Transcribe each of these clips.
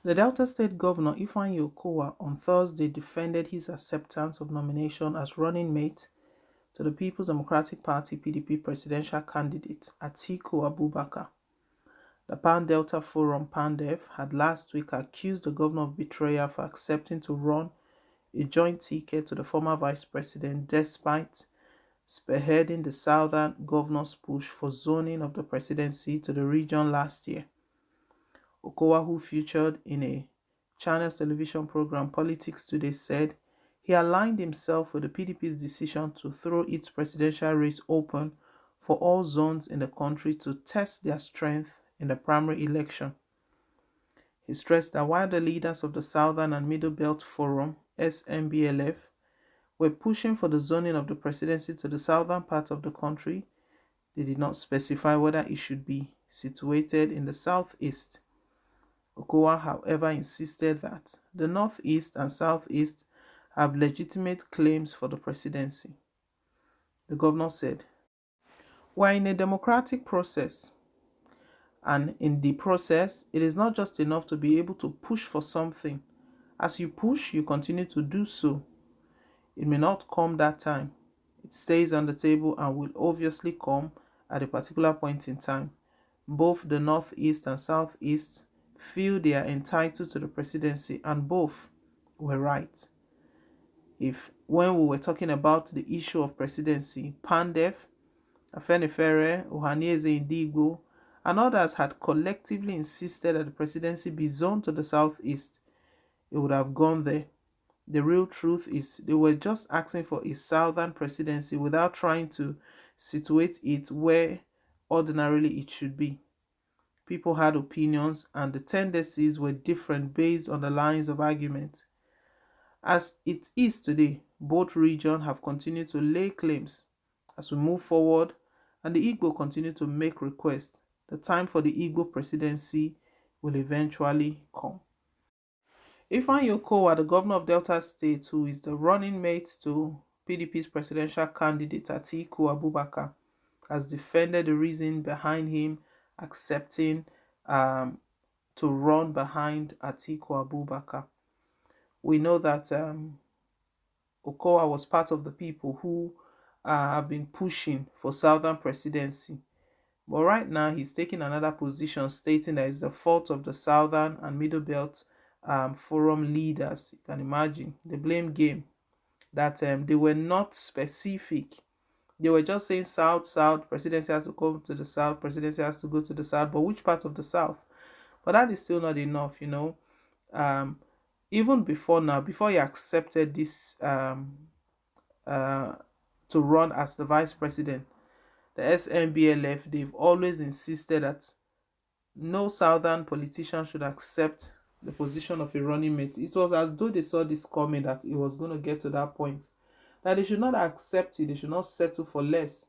The Delta State Governor Ifeanyi Okowa on Thursday defended his acceptance of nomination as running mate to the People's Democratic Party (PDP) presidential candidate Atiku Abubakar. The Pan Delta Forum (PANDEF) had last week accused the governor of betrayal for accepting to run a joint ticket to the former vice president despite spearheading the Southern governor's push for zoning of the presidency to the region last year. Okowa, who featured in a Channels television program Politics Today, said he aligned himself with the PDP's decision to throw its presidential race open for all zones in the country to test their strength in the primary election. He stressed that while the leaders of the Southern and Middle Belt Forum (SMBLF) were pushing for the zoning of the presidency to the southern part of the country, they did not specify whether it should be situated in the southeast. Okowa, however, insisted that the northeast and southeast have legitimate claims for the presidency. The governor said, "We're in a democratic process, and in the process, it is not just enough to be able to push for something. As you push, you continue to do so. It may not come that time. It stays on the table and will obviously come at a particular point in time. Both the Northeast and Southeast feel they are entitled to the presidency, and both were right." If when we were talking about the issue of presidency, Pandef, Afenifere, Ohanieze Indigbo, and others had collectively insisted that the presidency be zoned to the southeast, it would have gone there. The real truth is they were just asking for a southern presidency without trying to situate it where ordinarily it should be. People had opinions and the tendencies were different based on the lines of argument. As it is today, both regions have continued to lay claims. As we move forward and the Igbo continue to make requests, the time for the Igbo presidency will eventually come. Ifeanyi Okowa, the governor of Delta State, who is the running mate to PDP's presidential candidate Atiku Abubakar, has defended the reason behind him accepting to run behind Atiku Abubakar. We know that Okowa was part of the people who have been pushing for Southern presidency. But right now, he's taking another position, stating that it's the fault of the Southern and Middle Belt Forum leaders. You can imagine the blame game that they were not specific. They were just saying South, South, presidency has to come to the South, presidency has to go to the South, but which part of the South? But that is still not enough. Um, Even before now, before he accepted this uh, to run as the vice president, the SMBLF, they've always insisted that no southern politician should accept the position of a running mate. It was as though they saw this coming, that it was going to get to that point, that they should not accept it, they should not settle for less,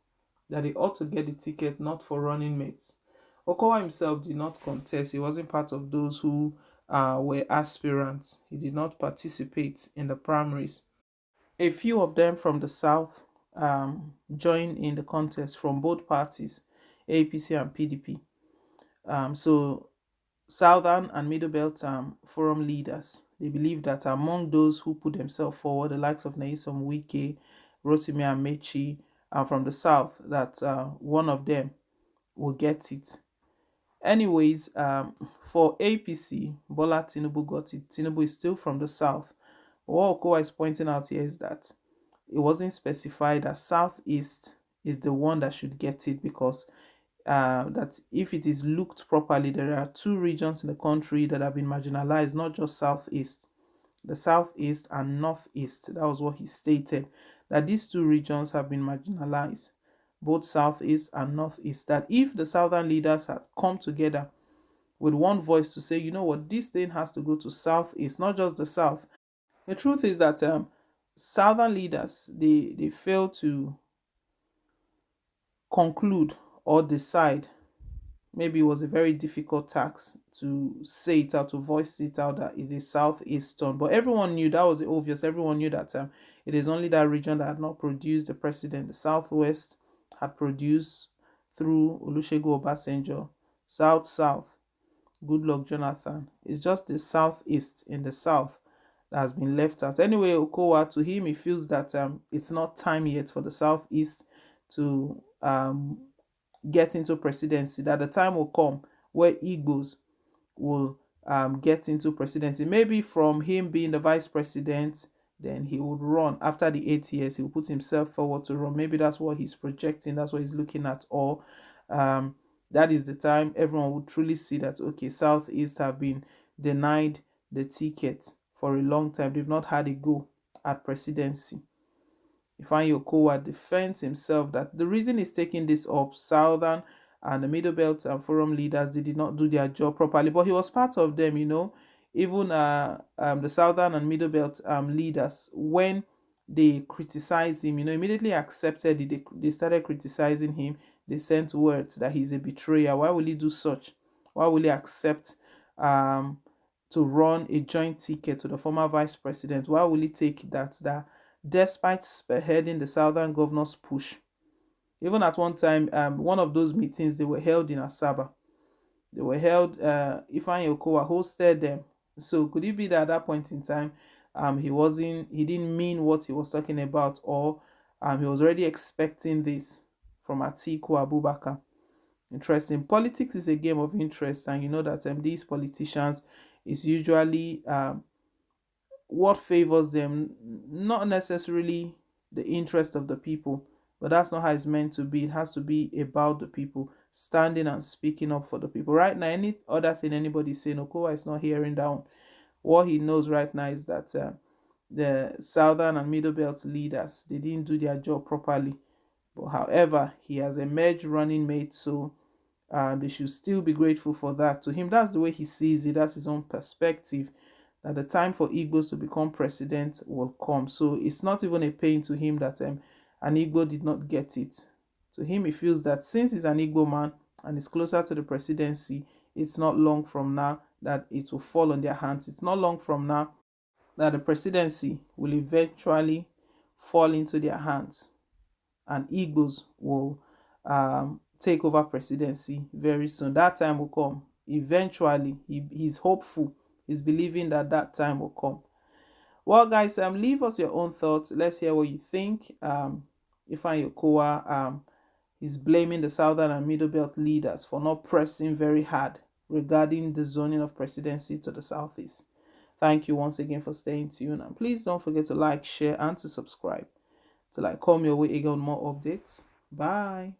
that they ought to get the ticket, not for running mates. Okowa himself did not contest. He wasn't part of those who were aspirants. He did not participate in the primaries. A few of them from the south joined in the contest from both parties, APC and PDP. So Southern and Middle Belt Forum leaders, they believe that among those who put themselves forward, the likes of Nyesom Wike, Rotimi Amechi, and from the South, that one of them will get it. Anyways, for APC, Bola Tinubu got it. Tinubu is still from the South. What Okowa is pointing out here is that it wasn't specified that Southeast is the one that should get it, because that if it is looked properly, there are two regions in the country that have been marginalized, not just Southeast. The Southeast and Northeast, that was what he stated, that these two regions have been marginalized, both Southeast and Northeast, that if the Southern leaders had come together with one voice to say, you know what, this thing has to go to Southeast, not just the South. The truth is that Southern leaders, they fail to conclude or decide. Maybe it was a very difficult task to say it out, to voice it out, that it is southeastern. But everyone knew, that was the obvious. Everyone knew that it is only that region that had not produced the president. The southwest had produced through Olusegun Obasanjo. South, south, Good luck, Jonathan. It's just the southeast in the south that has been left out. Anyway, Okowa, to him, he feels that it's not time yet for the southeast to get into presidency, that the time will come where Igbos will get into presidency. Maybe from him being the vice president, then he would run after the 8 years. He will put himself forward to run. Maybe that's what he's projecting. That's what he's looking at. Or that is the time everyone would truly see that, okay, Southeast have been denied the ticket for a long time. They've not had a go at presidency. Ifeanyi Okowa defends himself that the reason he's taking this up, Southern and the Middle Belt and Forum leaders, they did not do their job properly, but he was part of them, even the Southern and Middle Belt leaders, when they criticized him, immediately accepted it. They started criticizing him. They sent words that he's a betrayer. Why will he do such? Why will he accept to run a joint ticket to the former vice president? Why will he take that despite spearheading the Southern governors' push? Even at one time, one of those meetings, they were held in Asaba. They were held, Ifeanyi Okowa hosted them. So could it be that at that point in time, he didn't mean what he was talking about, or he was already expecting this from Atiku Abubakar? Interesting. Politics is a game of interest, and you know that these politicians is usually what favors them, not necessarily the interest of the people, but that's not how it's meant to be. It has to be about the people, standing and speaking up for the people. Right now, any other thing anybody's saying, Okowa is not hearing down. What he knows right now is that the Southern and Middle Belt leaders, they didn't do their job properly. But however, he has emerged running mate, so they should still be grateful for that. To him, that's the way he sees it. That's his own perspective, that the time for Igbos to become president will come. So it's not even a pain to him that an Igbo did not get it. To him, he feels that since he's an Igbo man and is closer to the presidency, it's not long from now that it will fall on their hands. It's not long from now that the presidency will eventually fall into their hands, and Igbos will take over presidency very soon. That time will come. Eventually, he's hopeful. He's believing that that time will come. Well, guys, leave us your own thoughts. Let's hear what you think. Ifeanyi Okowa is blaming the Southern and Middle Belt leaders for not pressing very hard regarding the zoning of presidency to the Southeast. Thank you once again for staying tuned. And please don't forget to like, share, and to subscribe till I come your way again with more updates. Bye.